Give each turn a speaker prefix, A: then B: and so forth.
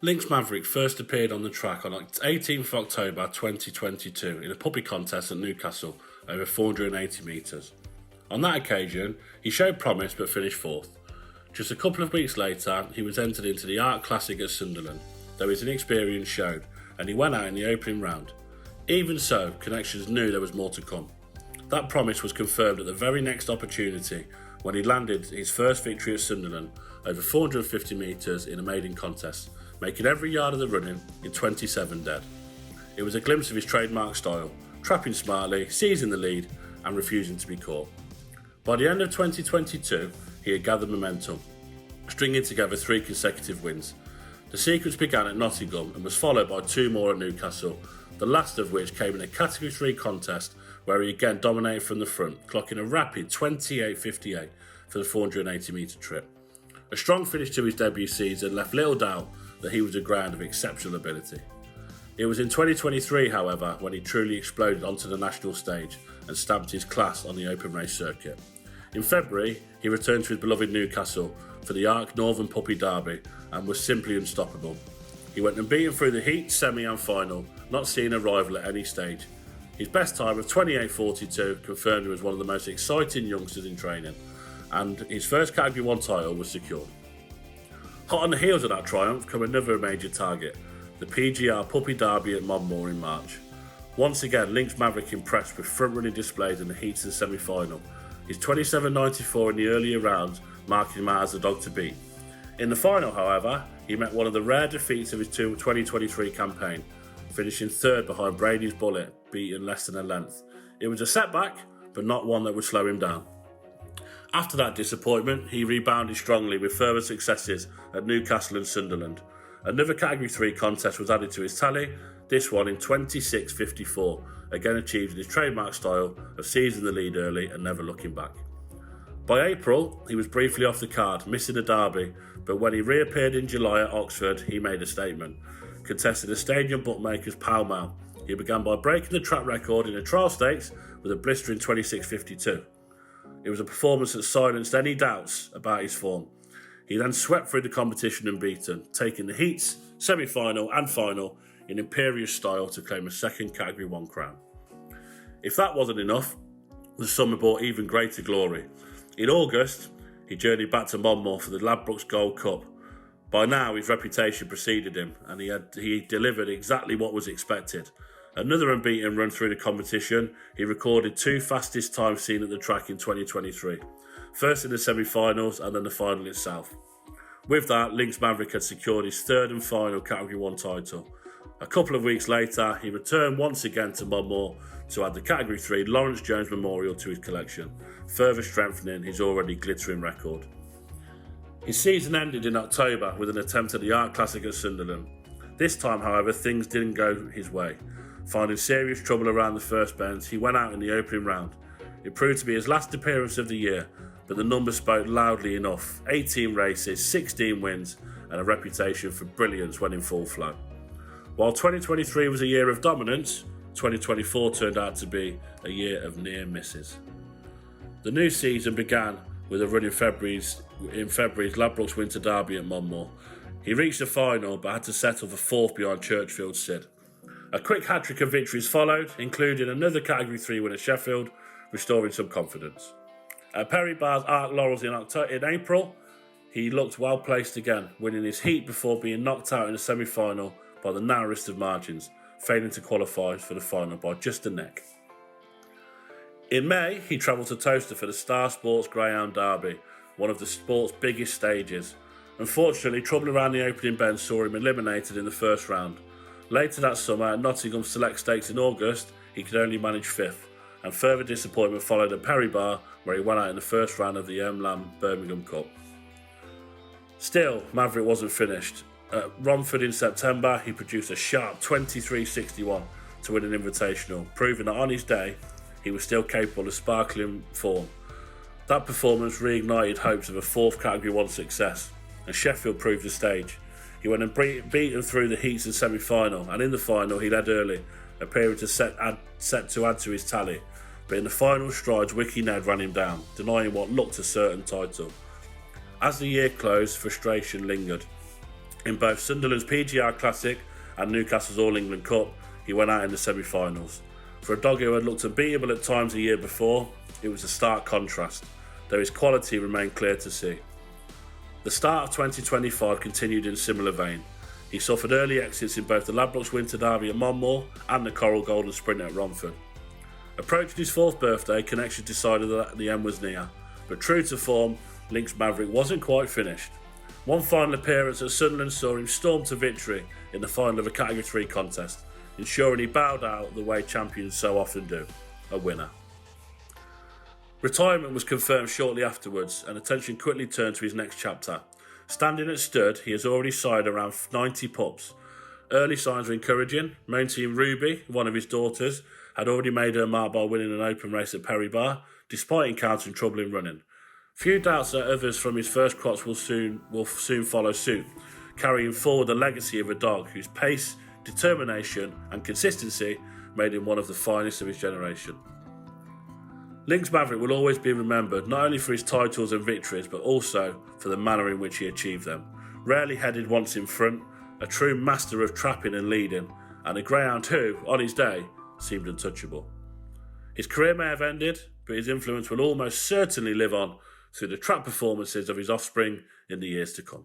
A: Links Maverick first appeared on the track on 18th October 2022 in a puppy contest at Newcastle over 480 metres. On that occasion, he showed promise but finished fourth. Just a couple of weeks later, he was entered into the Art Classic at Sunderland, though his inexperience showed, and he went out in the opening round. Even so, Connections knew there was more to come. That promise was confirmed at the very next opportunity when he landed his first victory at Sunderland over 450 metres in a maiden contest, making every yard of the running in 27 dead. It was a glimpse of his trademark style, trapping smartly, seizing the lead and refusing to be caught. By the end of 2022, he had gathered momentum, stringing together 3 consecutive wins. The sequence began at Nottingham and was followed by 2 more at Newcastle, the last of which came in a Category 3 contest where he again dominated from the front, clocking a rapid 28.58 for the 480 metre trip. A strong finish to his debut season left little doubt that he was a greyhound of exceptional ability. It was in 2023, however, when he truly exploded onto the national stage and stamped his class on the open race circuit. In February, he returned to his beloved Newcastle for the Arc Northern Puppy Derby and was simply unstoppable. He went unbeaten through the heat, semi and final, not seeing a rival at any stage. His best time of 28.42 confirmed him as one of the most exciting youngsters in training, and his first Category 1 title was secured. Hot on the heels of that triumph come another major target, the PGR Puppy Derby at Monmore in March. Once again, Links Maverick impressed with front-running displays in the heats and semi-final. His 27.94 in the earlier rounds marking him out as the dog to beat. In the final, however, he met one of the rare defeats of his 2023 campaign, finishing third behind Brady's Bullet, beaten less than a length. It was a setback, but not one that would slow him down. After that disappointment, he rebounded strongly with further successes at Newcastle and Sunderland. Another Category 3 contest was added to his tally, this one in 26.54, again achieved in his trademark style of seizing the lead early and never looking back. By April, he was briefly off the card, missing the derby, but when he reappeared in July at Oxford, he made a statement. Contesting the Stadium Bookmakers Pall Mall, he began by breaking the track record in a trial stakes with a blistering 26.52. It was a performance that silenced any doubts about his form. He then swept through the competition unbeaten, taking the heats, semi-final and final in imperious style to claim a second Category 1 crown. If that wasn't enough, the summer brought even greater glory. In August, he journeyed back to Monmore for the Ladbrokes Gold Cup. By now, his reputation preceded him, and he delivered exactly what was expected. Another unbeaten run through the competition, he recorded 2 fastest times seen at the track in 2023, first in the semi-finals and then the final itself. With that, Links Maverick had secured his third and final Category 1 title. A couple of weeks later, he returned once again to Monmore to add the Category 3 Lawrence Jones Memorial to his collection, further strengthening his already glittering record. His season ended in October with an attempt at the Art Classic at Sunderland. This time, however, things didn't go his way. Finding serious trouble around the first bend, he went out in the opening round. It proved to be his last appearance of the year, but the numbers spoke loudly enough. 18 races, 16 wins, and a reputation for brilliance when in full flow. While 2023 was a year of dominance, 2024 turned out to be a year of near misses. The new season began with a run in February's Ladbrokes Winter Derby at Monmore. He reached the final but had to settle for 4th behind Churchfield's Sid. A quick hat-trick of victories followed, including another Category 3 win at Sheffield, restoring some confidence. At Perry Barr's Arc Laurels in April, he looked well placed again, winning his heat before being knocked out in the semi-final by the narrowest of margins, failing to qualify for the final by just a neck. In May, he travelled to Toaster for the Star Sports Greyhound Derby, one of the sport's biggest stages. Unfortunately, trouble around the opening bend saw him eliminated in the first round. Later that summer, at Nottingham Select Stakes in August, he could only manage 5th, and further disappointment followed at Perry Bar, where he went out in the first round of the Lam Birmingham Cup. Still, Maverick wasn't finished. At Romford in September, he produced a sharp 23.61 to win an invitational, proving that on his day, he was still capable of sparkling form. That performance reignited hopes of a 4th Category 1 success, and Sheffield proved the stage. He went and beaten through the heats and semi-final, and in the final he led early, appearing to set to add to his tally. But in the final strides, Wiki Ned ran him down, denying what looked a certain title. As the year closed, frustration lingered. In both Sunderland's PGR Classic and Newcastle's All England Cup, he went out in the semi-finals. For a dog who had looked unbeatable at times a year before, it was a stark contrast, though his quality remained clear to see. The start of 2025 continued in a similar vein. He suffered early exits in both the Ladbrokes Winter Derby at Monmore and the Coral Golden Sprint at Romford. Approaching his 4th birthday, connections decided that the end was near, but true to form, Links Maverick wasn't quite finished. One final appearance at Sunderland saw him storm to victory in the final of a Category 3 contest, ensuring he bowed out the way champions so often do, a winner. Retirement was confirmed shortly afterwards, and attention quickly turned to his next chapter. Standing at stud, he has already sired around 90 pups. Early signs were encouraging. Main team Ruby, one of his daughters, had already made her mark by winning an open race at Perry Bar, despite encountering trouble in running. Few doubts that others from his first crops will soon follow suit, carrying forward the legacy of a dog whose pace, determination and consistency made him one of the finest of his generation. Links Maverick will always be remembered not only for his titles and victories, but also for the manner in which he achieved them. Rarely headed once in front, a true master of trapping and leading, and a greyhound who, on his day, seemed untouchable. His career may have ended, but his influence will almost certainly live on through the trap performances of his offspring in the years to come.